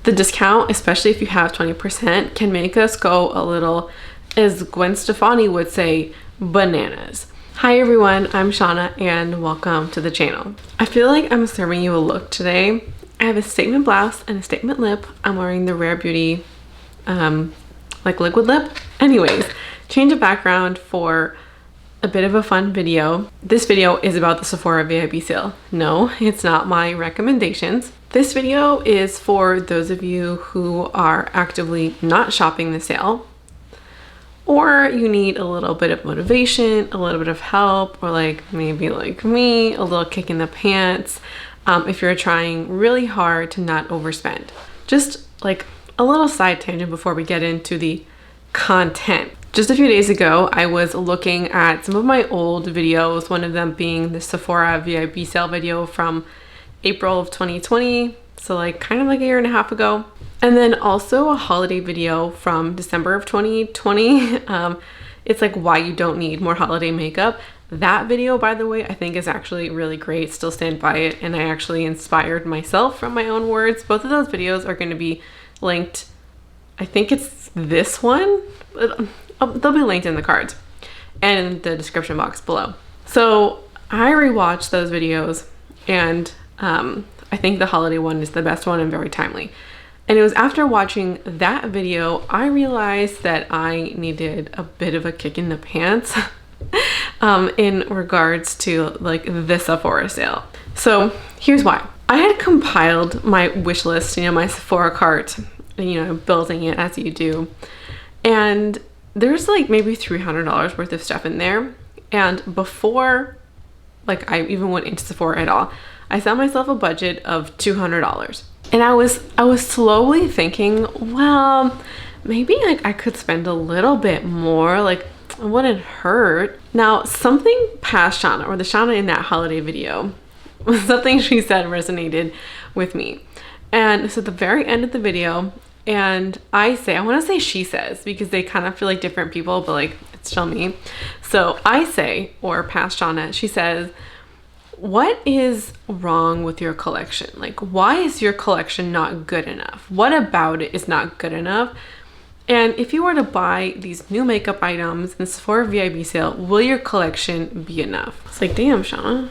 The discount, especially if you have 20%, can make us go a little, as Gwen Stefani would say, bananas. Hi everyone, I'm Shauna and welcome to the channel. I feel like I'm serving you a look today. I have a statement blouse and a statement lip. I'm wearing the Rare Beauty like liquid lip. Anyways, change of background for a bit of a fun video. This video is about the Sephora VIP sale. No, it's not my recommendations. This video is for those of you who are actively not shopping the sale, or you need a little bit of motivation, a little bit of help, or like maybe like me, a little kick in the pants if you're trying really hard to not overspend. Just like a little side tangent before we get into the content. Just a few days ago, I was looking at some of my old videos, one of them being the Sephora VIP sale video from April of 2020, so like kind of like a year and a half ago. And then also a holiday video from December of 2020. It's like why you don't need more holiday makeup. That video, by the way, I think is actually really great. Still stand by it, and I actually inspired myself from my own words. Both of those videos are going to be linked. I think it's this one. They'll be linked in the cards and in the description box below. So I rewatched those videos, and I think the holiday one is the best one and very timely. And it was after watching that video, I realized that I needed a bit of a kick in the pants in regards to like the Sephora sale. So here's why. I had compiled my wish list, my Sephora cart, and, building it as you do. And there's like maybe $300 worth of stuff in there. And before like I even went into Sephora at all, I set myself a budget of $200. And I was slowly thinking, well, maybe like I could spend a little bit more, like it wouldn't hurt. Now, something past Shauna, or the Shauna in that holiday video, was something she said resonated with me. And so at the very end of the video, and I want to say she says, because they kind of feel like different people, but like it's still me. So I say, or past Shauna, she says, what is wrong with your collection? Like, why is your collection not good enough? What about it is not good enough? And if you were to buy these new makeup items in Sephora VIP sale, will your collection be enough? It's like, damn, Shauna.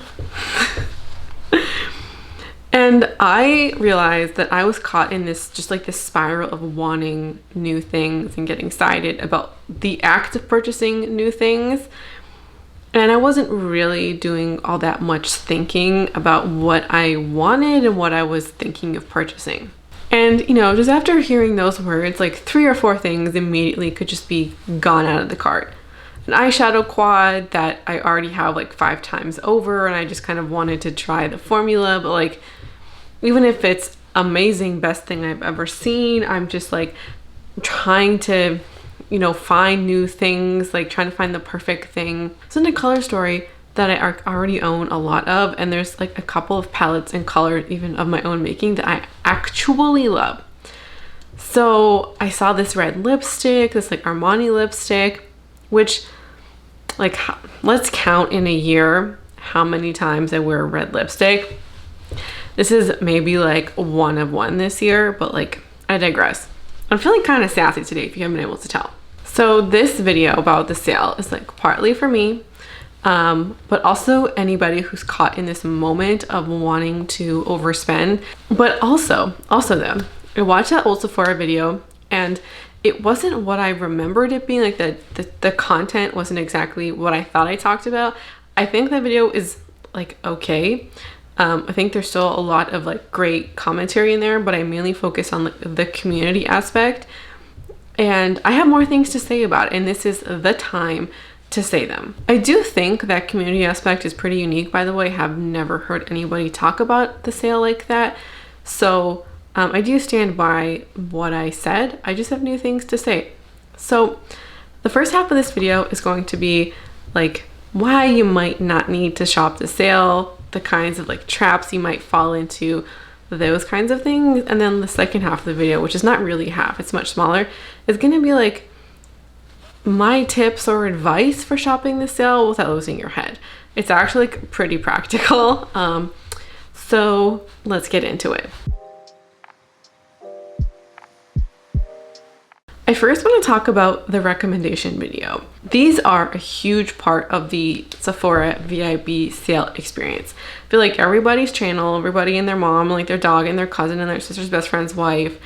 And I realized that I was caught in this, just like this spiral of wanting new things and getting excited about the act of purchasing new things. And I wasn't really doing all that much thinking about what I wanted and what I was thinking of purchasing. And, just after hearing those words, like 3 or 4 things immediately could just be gone out of the cart. An eyeshadow quad that I already have like 5 times over, and I just kind of wanted to try the formula, but like, even if it's amazing, best thing I've ever seen, I'm just like trying to find new things, like trying to find the perfect thing. It's in a color story that I already own a lot of, and there's like a couple of palettes and colors even of my own making that I actually love. So I saw this red lipstick, this like Armani lipstick, which like, let's count in a year how many times I wear red lipstick. This is maybe like 1 of 1 this year, but like I digress. I'm feeling kind of sassy today if you haven't been able to tell. So this video about the sale is like partly for me, but also anybody who's caught in this moment of wanting to overspend. But also though, I watched that old Sephora video and it wasn't what I remembered it being. Like the content wasn't exactly what I thought I talked about. I think that video is like okay. I think there's still a lot of like great commentary in there, but I mainly focus on like the community aspect, and I have more things to say about it, and this is the time to say them. I do think that community aspect is pretty unique, by the way. I have never heard anybody talk about the sale like that. So I do stand by what I said. I just have new things to say. So the first half of this video is going to be like why you might not need to shop the sale, the kinds of like traps you might fall into, those kinds of things. And then the second half of the video, which is not really half, it's much smaller, is going to be like my tips or advice for shopping the sale without losing your head. It's actually like pretty practical. So let's get into it. I first want to talk about the recommendation video. These are a huge part of the Sephora VIP sale experience. I feel like everybody's channel, everybody and their mom, like their dog and their cousin and their sister's best friend's wife,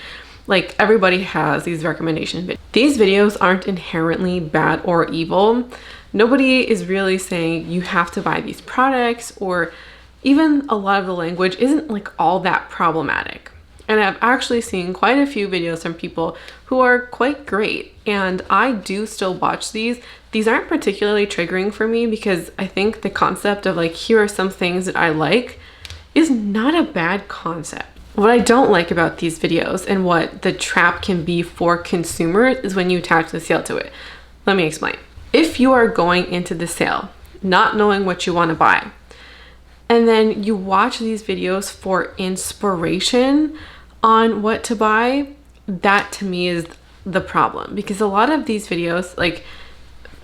like everybody has these recommendation videos. These videos aren't inherently bad or evil. Nobody is really saying you have to buy these products, or even a lot of the language isn't like all that problematic. And I've actually seen quite a few videos from people who are quite great, and I do still watch these. These aren't particularly triggering for me because I think the concept of like, here are some things that I like is not a bad concept. What I don't like about these videos and what the trap can be for consumers is when you attach the sale to it. Let me explain. If you are going into the sale not knowing what you want to buy, and then you watch these videos for inspiration on what to buy, that to me is the problem. Because a lot of these videos, like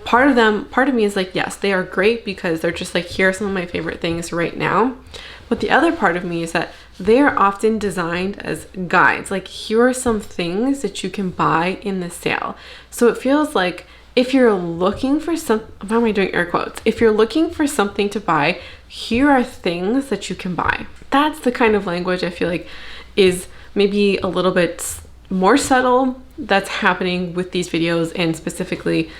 part of me is like, yes, they are great because they're just like, here are some of my favorite things right now. But the other part of me is that they are often designed as guides. Like, here are some things that you can buy in the sale. So it feels like if you're looking for why am I doing air quotes? If you're looking for something to buy, here are things that you can buy. That's the kind of language I feel like is maybe a little bit more subtle that's happening with these videos, and specifically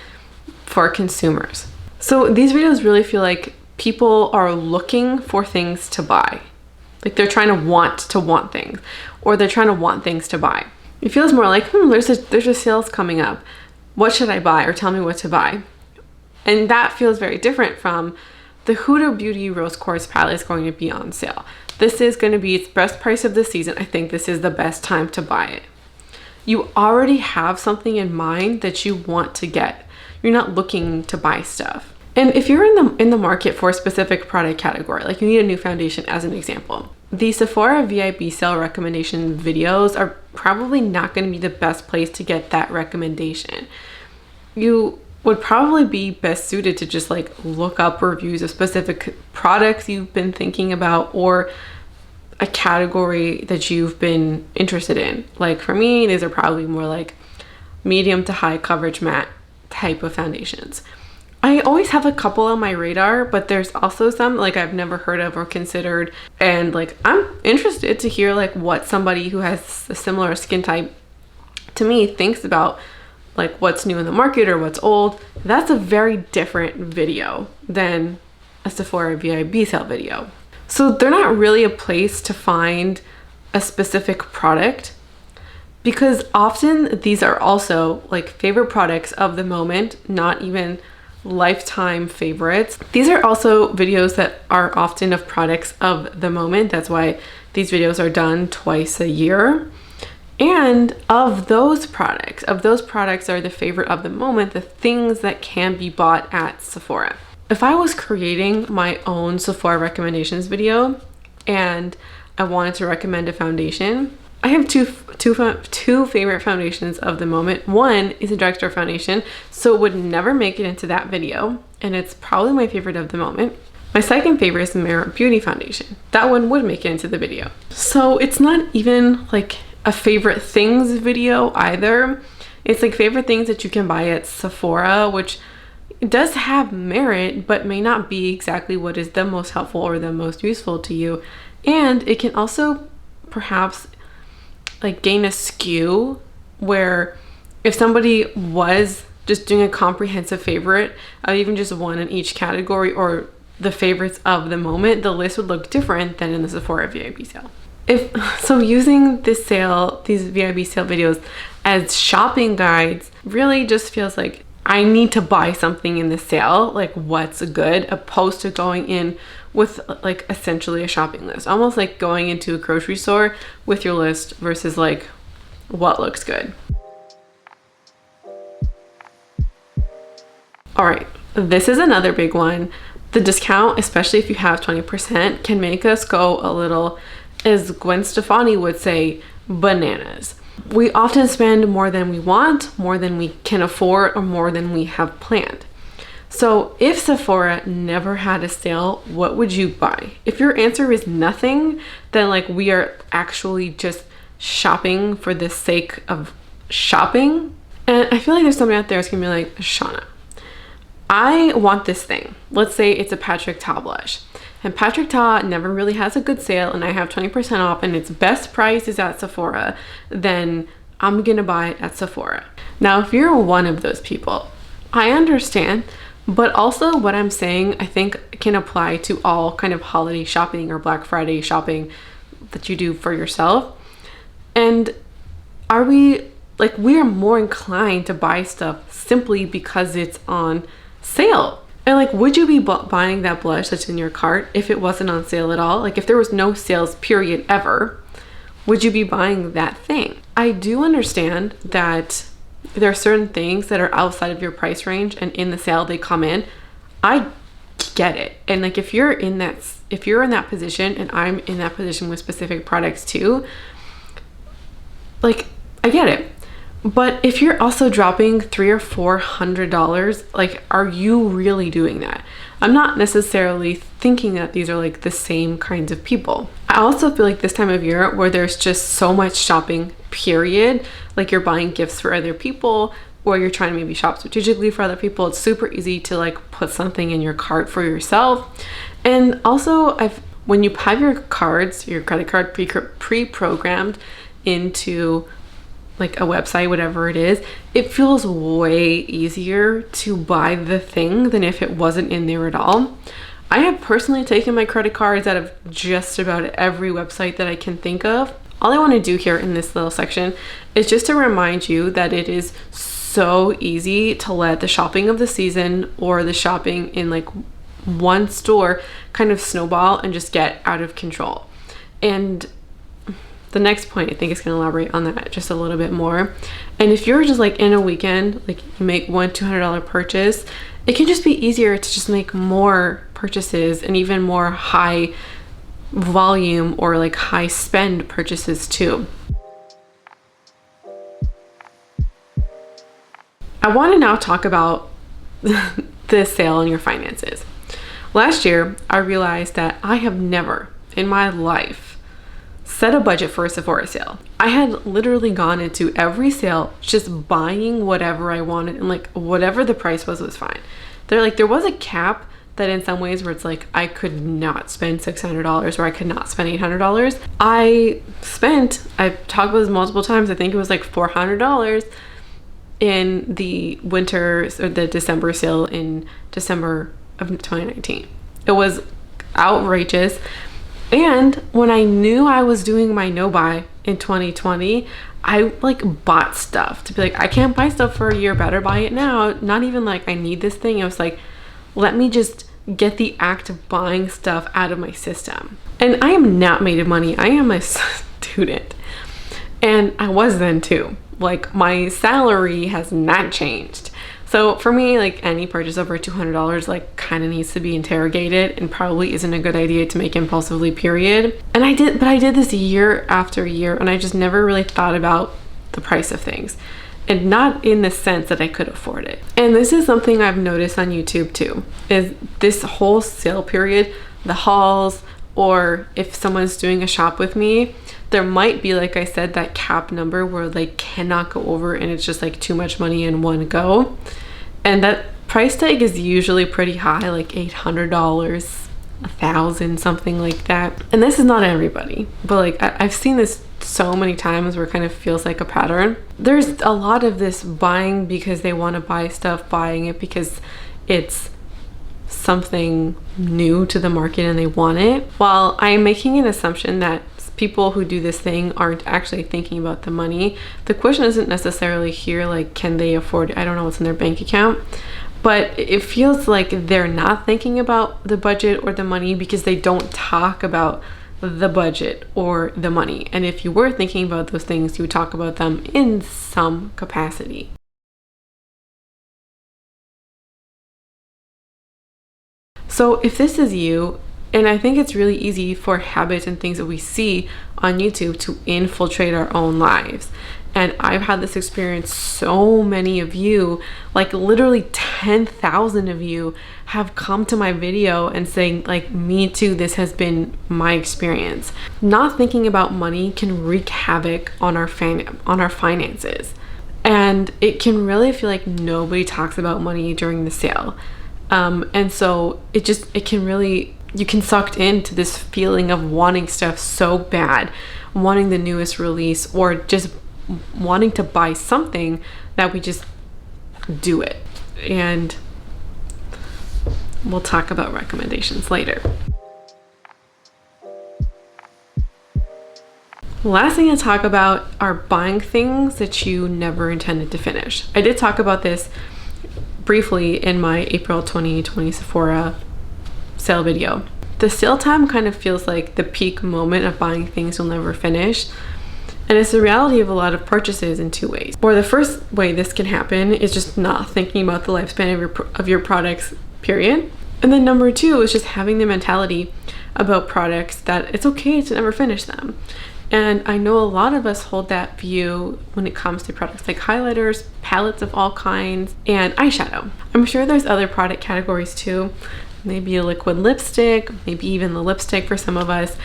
for consumers. So these videos really feel like people are looking for things to buy. Like they're trying to want things, or they're trying to want things to buy. It feels more like, there's a sales coming up. What should I buy? Or tell me what to buy. And that feels very different from the Huda Beauty Rose Quartz palette is going to be on sale. This is going to be its best price of the season. I think this is the best time to buy it. You already have something in mind that you want to get. You're not looking to buy stuff. And if you're in the market for a specific product category, like you need a new foundation as an example, the Sephora VIP sale recommendation videos are probably not going to be the best place to get that recommendation. You would probably be best suited to just like look up reviews of specific products you've been thinking about, or a category that you've been interested in. Like for me, these are probably more like medium to high coverage matte type of foundations. I always have a couple on my radar, but there's also some like I've never heard of or considered, and like I'm interested to hear like what somebody who has a similar skin type to me thinks about like what's new in the market or what's old. That's a very different video than a Sephora VIP sale video. So they're not really a place to find a specific product, because often these are also like favorite products of the moment, not even lifetime favorites. These are also videos that are often of products of the moment. That's why these videos are done twice a year. And of those products are the favorite of the moment, the things that can be bought at Sephora. If I was creating my own Sephora recommendations video and I wanted to recommend a foundation, I have two favorite foundations of the moment. One is a drugstore foundation, so it would never make it into that video, and it's probably my favorite of the moment. My second favorite is the Merit Beauty foundation. That one would make it into the video. So it's not even like a favorite things video either. It's like favorite things that you can buy at Sephora, which does have merit, but may not be exactly what is the most helpful or the most useful to you. And it can also perhaps like gain a skew where if somebody was just doing a comprehensive favorite of even just one in each category, or the favorites of the moment, the list would look different than in the Sephora VIP sale. So using these VIP sale videos as shopping guides really just feels like I need to buy something in the sale, like what's good, opposed to going in with like essentially a shopping list. Almost like going into a grocery store with your list versus like what looks good. All right, this is another big one. The discount, especially if you have 20%, can make us go a little, as Gwen Stefani would say, bananas. We often spend more than we want, more than we can afford, or more than we have planned. So if Sephora never had a sale, what would you buy? If your answer is nothing, then like we are actually just shopping for the sake of shopping, And I feel like there's somebody out there who's gonna be like, Shauna, I want this thing. Let's say it's a Patrick Ta blush. And Patrick Ta never really has a good sale and I have 20% off and its best price is at Sephora, then I'm gonna buy it at Sephora. Now, if you're one of those people, I understand, but also what I'm saying, I think can apply to all kind of holiday shopping or Black Friday shopping that you do for yourself. And we are more inclined to buy stuff simply because it's on sale. And like, would you be buying that blush that's in your cart if it wasn't on sale at all? Like if there was no sales period ever, would you be buying that thing? I do understand that there are certain things that are outside of your price range and in the sale they come in. I get it. And like if you're in that position and I'm in that position with specific products too, like I get it. But if you're also dropping $300 or $400, like, are you really doing that? I'm not necessarily thinking that these are like the same kinds of people. I also feel like this time of year where there's just so much shopping, period, like you're buying gifts for other people or you're trying to maybe shop strategically for other people, it's super easy to like put something in your cart for yourself. And also when you have your cards, your credit card pre-programmed into like a website, whatever it is, it feels way easier to buy the thing than if it wasn't in there at all. I have personally taken my credit cards out of just about every website that I can think of. All I want to do here in this little section is just to remind you that it is so easy to let the shopping of the season or the shopping in like one store kind of snowball and just get out of control. And the next point I think is going to elaborate on that just a little bit more. And if you're just like in a weekend, like you make one $200 purchase, it can just be easier to just make more purchases and even more high volume or like high spend purchases too. I want to now talk about the sale on your finances. Last year, I realized that I have never in my life set a budget for a Sephora sale. I had literally gone into every sale just buying whatever I wanted and like whatever the price was fine. There was a cap that in some ways where it's like I could not spend $600 or I could not spend $800. I've talked about this multiple times, I think it was like $400 in the winter or the December sale in December of 2019. It was outrageous. And when I knew I was doing my no buy in 2020, I like bought stuff to be like, I can't buy stuff for a year, better buy it now. Not even like I need this thing. I was like, let me just get the act of buying stuff out of my system. And I am not made of money. I am a student. And I was then too. Like my salary has not changed. So for me, like any purchase over $200 like kind of needs to be interrogated and probably isn't a good idea to make impulsively, period. And I did this year after year and I just never really thought about the price of things, and not in the sense that I could afford it. And this is something I've noticed on YouTube too, is this whole sale period, the hauls, or if someone's doing a shop with me, there might be, like I said, that cap number where they cannot go over and it's just like too much money in one go. And that price tag is usually pretty high, like $800, $1,000, something like that. And this is not everybody, but like I've seen this so many times where it kind of feels like a pattern. There's a lot of this buying because they want to buy stuff, buying it because it's something new to the market and they want it. While I'm making an assumption that people who do this thing aren't actually thinking about the money. The question isn't necessarily here like, can they afford it? I don't know what's in their bank account, but it feels like they're not thinking about the budget or the money because they don't talk about the budget or the money. And if you were thinking about those things, you would talk about them in some capacity. So if this is you, and I think it's really easy for habits and things that we see on YouTube to infiltrate our own lives. And I've had this experience, so many of you, like literally 10,000 of you have come to my video and saying like, me too, this has been my experience. Not thinking about money can wreak havoc on our finances. And And it can really feel like nobody talks about money during the sale. And so it can really, you can sucked into this feeling of wanting stuff so bad, wanting the newest release, or just wanting to buy something that we just do it. And we'll talk about recommendations later. Last thing to talk about are buying things that you never intended to finish. I did talk about this briefly in my April 2020 Sephora sale video. The sale time kind of feels like the peak moment of buying things you'll never finish. And it's the reality of a lot of purchases in two ways. Or the first way this can happen is just not thinking about the lifespan of your products, period. And then number two is just having the mentality about products that it's okay to never finish them. And I know a lot of us hold that view when it comes to products like highlighters, palettes of all kinds, and eyeshadow. I'm sure there's other product categories too. Maybe a liquid lipstick, maybe even the lipstick for some of us.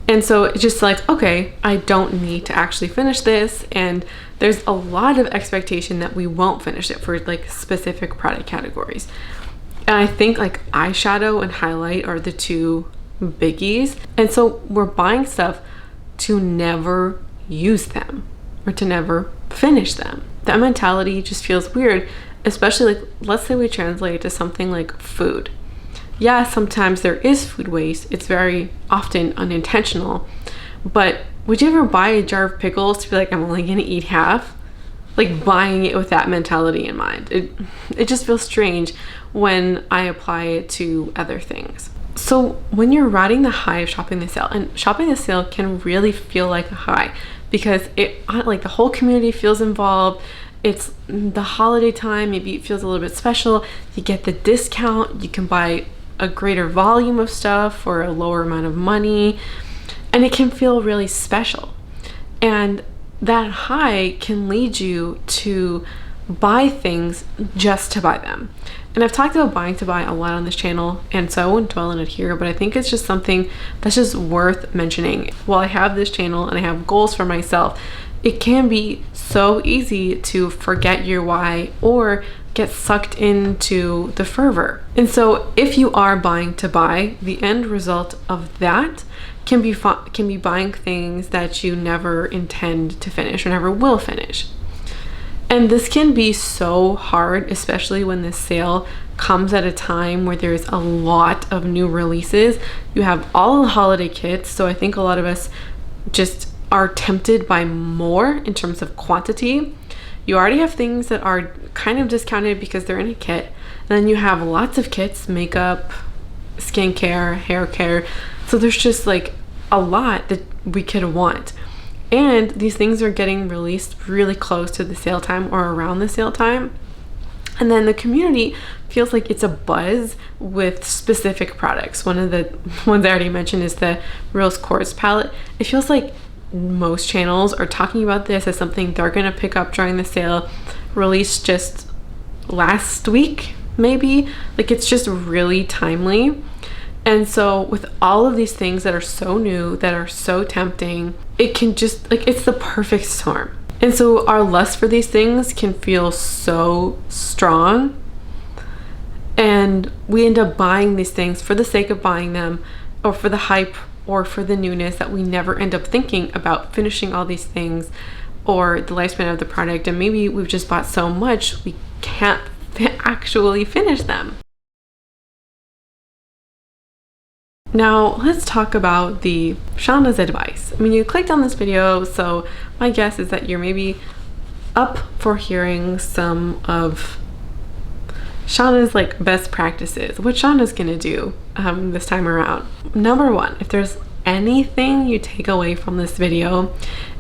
And so it's just like, okay, I don't need to actually finish this. And there's a lot of expectation that we won't finish it for like specific product categories. And I think like eyeshadow and highlight are the two biggies. And so we're buying stuff to never use them or to never finish them. That mentality just feels weird, especially like, let's say we translate it to something like food. Yeah, sometimes there is food waste. It's very often unintentional. But would you ever buy a jar of pickles to be like, I'm only gonna eat half? Like buying it with that mentality in mind. It just feels strange when I apply it to other things. So when you're riding the high of shopping the sale, and shopping the sale can really feel like a high because it like the whole community feels involved. It's the holiday time, maybe it feels a little bit special. You get the discount, you can buy a greater volume of stuff for a lower amount of money, and it can feel really special. And that high can lead you to buy things just to buy them. And I've talked about buying to buy a lot on this channel, and so I won't dwell on it here, but I think it's just something that's just worth mentioning. While I have this channel and I have goals for myself, it can be so easy to forget your why or get sucked into the fervor. And so if you are buying to buy, the end result of that can be buying things that you never intend to finish or never will finish. And this can be so hard, especially when this sale comes at a time where there's a lot of new releases. You have all the holiday kits, so I think a lot of us just are tempted by more in terms of quantity. You already have things that are kind of discounted because they're in a kit. And then you have lots of kits, makeup, skincare, hair care. So there's just like a lot that we could want. And these things are getting released really close to the sale time or around the sale time. And then the community feels like it's a buzz with specific products. One of the ones I already mentioned is the Rose Quartz palette. It feels like most channels are talking about this as something they're going to pick up during the sale, released just last week, maybe. Like it's just really timely. And so with all of these things that are so new, that are so tempting, it can just like, it's the perfect storm. And so our lust for these things can feel so strong, and we end up buying these things for the sake of buying them, or for the hype, or for the newness, that we never end up thinking about finishing all these things or the lifespan of the product. And maybe we've just bought so much we can't actually finish them. Now let's talk about the Shauna's advice. I mean, you clicked on this video, so my guess is that you're maybe up for hearing some of Shauna's like best practices, what Shauna's gonna do this time around. Number one, if there's anything you take away from this video,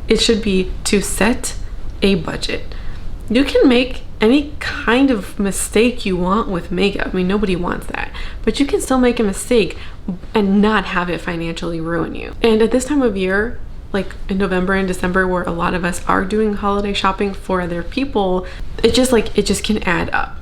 it should be to set a budget. You can make any kind of mistake you want with makeup. I mean, nobody wants that, but you can still make a mistake and not have it financially ruin you. And at this time of year, like in November and December, where a lot of us are doing holiday shopping for other people, it just can add up.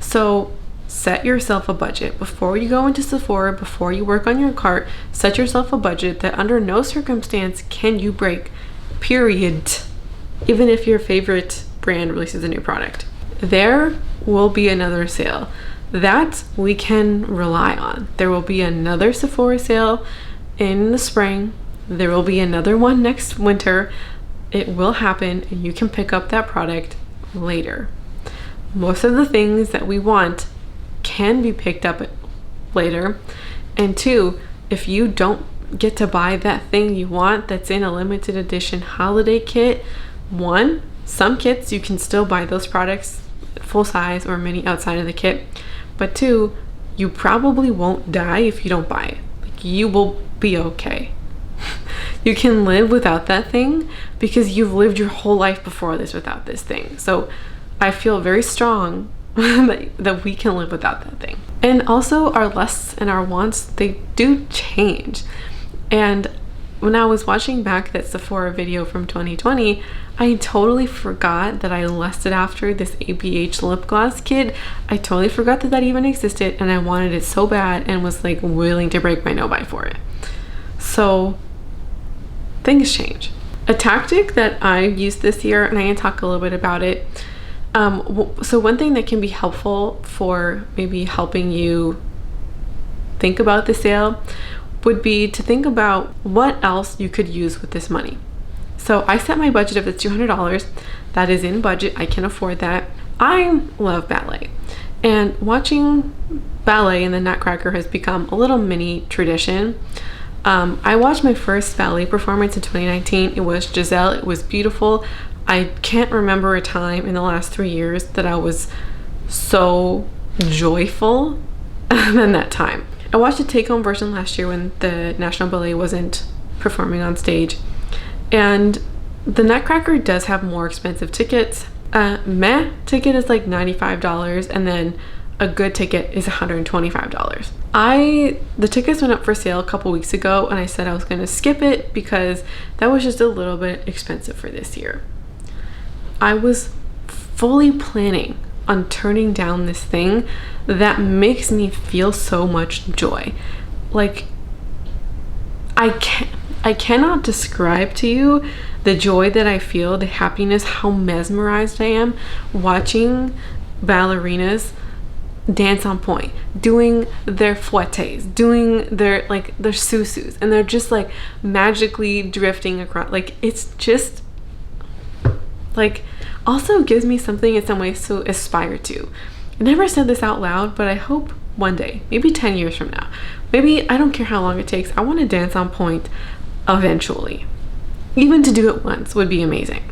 So set yourself a budget before you go into Sephora, before you work on your cart. Set yourself a budget that under no circumstance can you break, period. Even if your favorite brand releases a new product, there will be another sale that we can rely on. There will be another Sephora sale in the spring. There will be another one next winter. It will happen, and you can pick up that product later. Most of the things that we want can be picked up later. And two, if you don't get to buy that thing you want that's in a limited edition holiday kit, one, some kits you can still buy those products full size or mini outside of the kit, but two, you probably won't die if you don't buy it. Like, you will be okay. You can live without that thing because you've lived your whole life before this without this thing. So I feel very strong that we can live without that thing. And also, our lusts and our wants, they do change. And when I was watching back that Sephora video from 2020, I totally forgot that I lusted after this ABH lip gloss kit. I totally forgot that that even existed, and I wanted it so bad and was like willing to break my no-buy for it. So things change. A tactic that I used this year, and I can talk a little bit about it. So one thing that can be helpful for maybe helping you think about the sale would be to think about what else you could use with this money. So I set my budget of $200. That is in budget. I can afford that. I love ballet, and watching ballet in the Nutcracker has become a little mini tradition. I watched my first ballet performance in 2019. It was Giselle. It was beautiful. I can't remember a time in the last 3 years that I was so joyful than that time. I watched the take-home version last year when the National Ballet wasn't performing on stage. And the Nutcracker does have more expensive tickets. Meh ticket is like $95, and then a good ticket is $125. The tickets went up for sale a couple weeks ago, and I said I was going to skip it because that was just a little bit expensive for this year. I was fully planning on turning down this thing that makes me feel so much joy. Like, I cannot describe to you the joy that I feel, the happiness, how mesmerized I am watching ballerinas dance on point, doing their fouettes, doing their susus, and they're just like magically drifting across. Like, it's just like also gives me something in some ways to aspire to. I never said this out loud, but I hope one day, maybe 10 years from now, maybe, I don't care how long it takes, I want to dance on point eventually. Even to do it once would be amazing.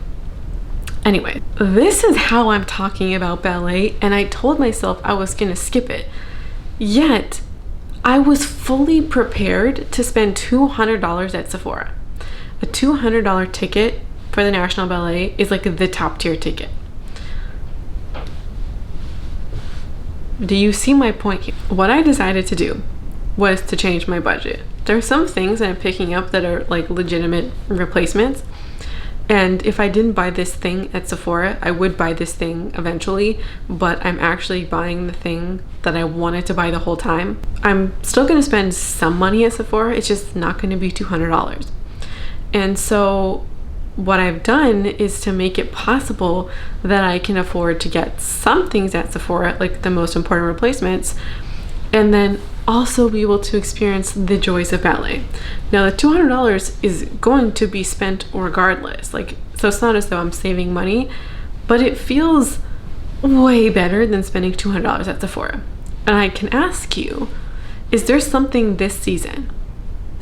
Anyway, this is how I'm talking about ballet, and I told myself I was gonna skip it. Yet, I was fully prepared to spend $200 at Sephora. A $200 ticket for the National Ballet is like the top tier ticket. Do you see my point here? What I decided to do was to change my budget. There are some things that I'm picking up that are like legitimate replacements. And if I didn't buy this thing at Sephora, I would buy this thing eventually, but I'm actually buying the thing that I wanted to buy the whole time. I'm still gonna spend some money at Sephora, it's just not gonna be $200. And so what I've done is to make it possible that I can afford to get some things at Sephora, like the most important replacements, and then also be able to experience the joys of ballet. Now the $200 is going to be spent regardless. Like, so it's not as though I'm saving money, but it feels way better than spending $200 at Sephora. And I can ask you, is there something this season,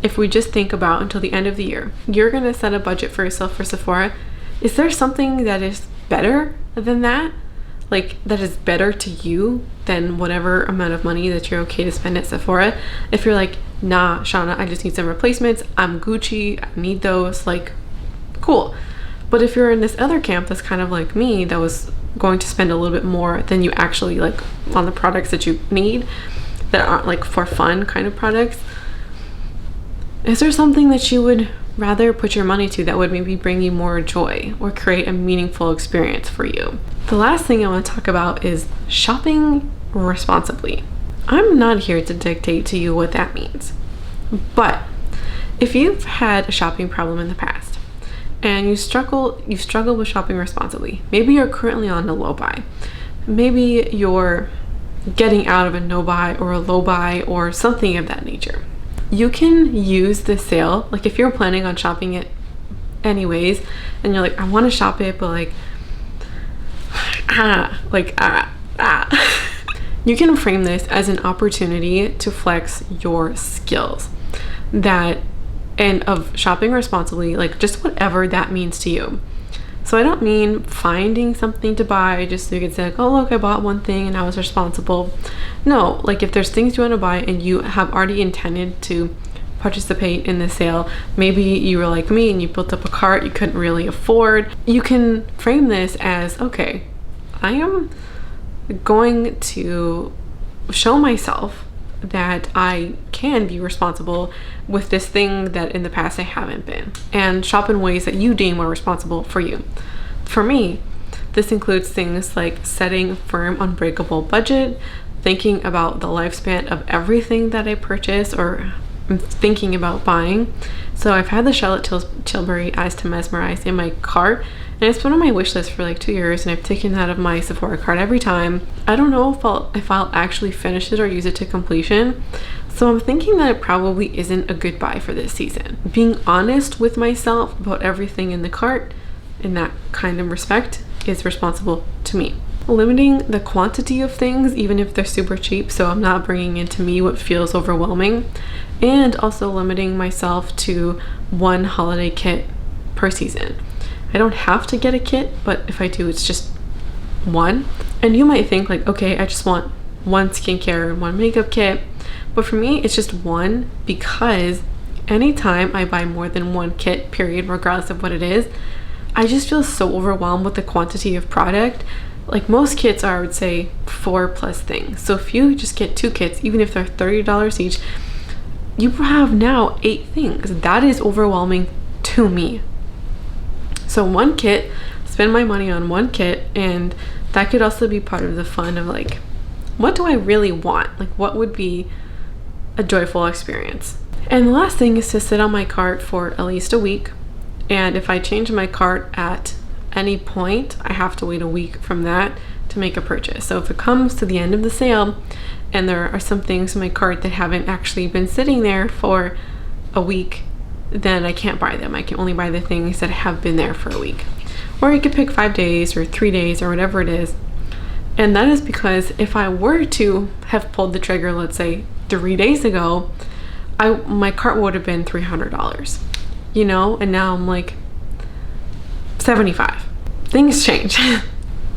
if we just think about until the end of the year, you're gonna set a budget for yourself for Sephora, is there something that is better than that? Like, that is better to you than whatever amount of money that you're okay to spend at Sephora? If you're like, nah, Shauna, I just need some replacements, I'm Gucci, I need those, like, cool. But if you're in this other camp that's kind of like me, that was going to spend a little bit more than you actually like on the products that you need, that aren't like for fun kind of products, is there something that you would rather put your money to that would maybe bring you more joy or create a meaningful experience for you? The last thing I want to talk about is shopping responsibly. I'm not here to dictate to you what that means, but if you've had a shopping problem in the past and you've struggled with shopping responsibly. Maybe you're currently on a low buy. Maybe you're getting out of a no buy or a low buy or something of that nature. You can use this sale, like if you're planning on shopping it anyways and you're like, I want to shop it, but like you can frame this as an opportunity to flex your skills and of shopping responsibly, like just whatever that means to you. So I don't mean finding something to buy just so you can say like, oh look, I bought one thing and I was responsible. No, like if there's things you want to buy and you have already intended to participate in the sale, maybe you were like me and you built up a cart you couldn't really afford, you can frame this as, okay, I am going to show myself that I can be responsible with this thing that in the past I haven't been, and shop in ways that you deem are responsible for you. For me, this includes things like setting a firm, unbreakable budget, thinking about the lifespan of everything that I purchase or I'm thinking about buying. So I've had the Charlotte Tilbury Eyes to Mesmerize in my cart, and it's been on my wish list for like 2 years, and I've taken that out of my Sephora cart every time. I don't know if I'll actually finish it or use it to completion. So I'm thinking that it probably isn't a good buy for this season. Being honest with myself about everything in the cart in that kind of respect is responsible to me. Limiting the quantity of things, even if they're super cheap, so I'm not bringing into me what feels overwhelming, and also limiting myself to one holiday kit per season. I don't have to get a kit, but if I do, it's just one. And you might think like, okay, I just want one skincare and one makeup kit. But for me, it's just one, because anytime I buy more than one kit, period, regardless of what it is, I just feel so overwhelmed with the quantity of product. Like most kits are, I would say, 4+ things. So if you just get 2 kits, even if they're $30 each, you have now 8 things. That is overwhelming to me. So one kit, spend my money on one kit, and that could also be part of the fun of like, what do I really want? Like what would be a joyful experience? And the last thing is to sit on my cart for at least a week. And if I change my cart at any point, I have to wait a week from that to make a purchase. So if it comes to the end of the sale and there are some things in my cart that haven't actually been sitting there for a week, then I can't buy them. I can only buy the things that have been there for a week. Or you could pick 5 days or 3 days or whatever it is. And that is because if I were to have pulled the trigger, let's say 3 days ago, my cart would have been $300, you know, and now I'm like 75. Things change.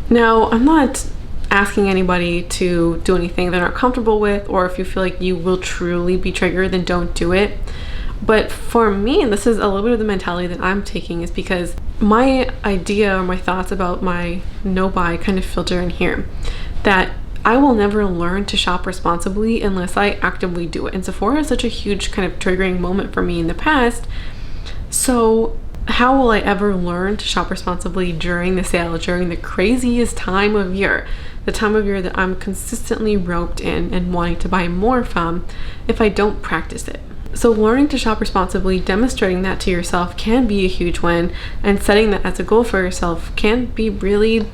Now, I'm not asking anybody to do anything they're not comfortable with, or if you feel like you will truly be triggered, then don't do it. But for me, and this is a little bit of the mentality that I'm taking, is because my idea or my thoughts about my no buy kind of filter in here, that I will never learn to shop responsibly unless I actively do it. And Sephora is such a huge kind of triggering moment for me in the past. So how will I ever learn to shop responsibly during the sale, during the craziest time of year, the time of year that I'm consistently roped in and wanting to buy more from, if I don't practice it? So learning to shop responsibly, demonstrating that to yourself can be a huge win, and setting that as a goal for yourself can be really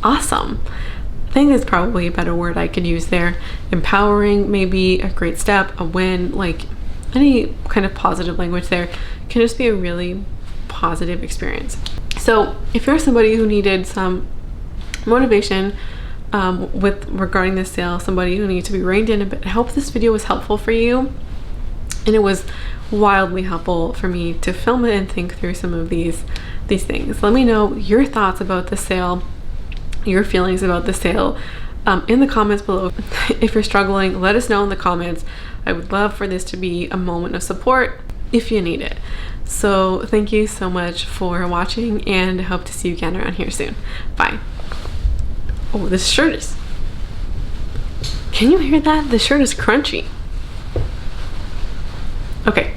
awesome. I think is probably a better word I could use there. Empowering may be a great step, a win, like any kind of positive language there can just be a really positive experience. So if you're somebody who needed some motivation with regarding this sale, somebody who needs to be reined in a bit, I hope this video was helpful for you. And it was wildly helpful for me to film it and think through some of these things. Let me know your thoughts about the sale, your feelings about the sale in the comments below. If you're struggling, let us know in the comments. I would love for this to be a moment of support if you need it. So thank you so much for watching, and I hope to see you again around here soon. Bye. Oh, this shirt is, can you hear that? The shirt is crunchy. Okay.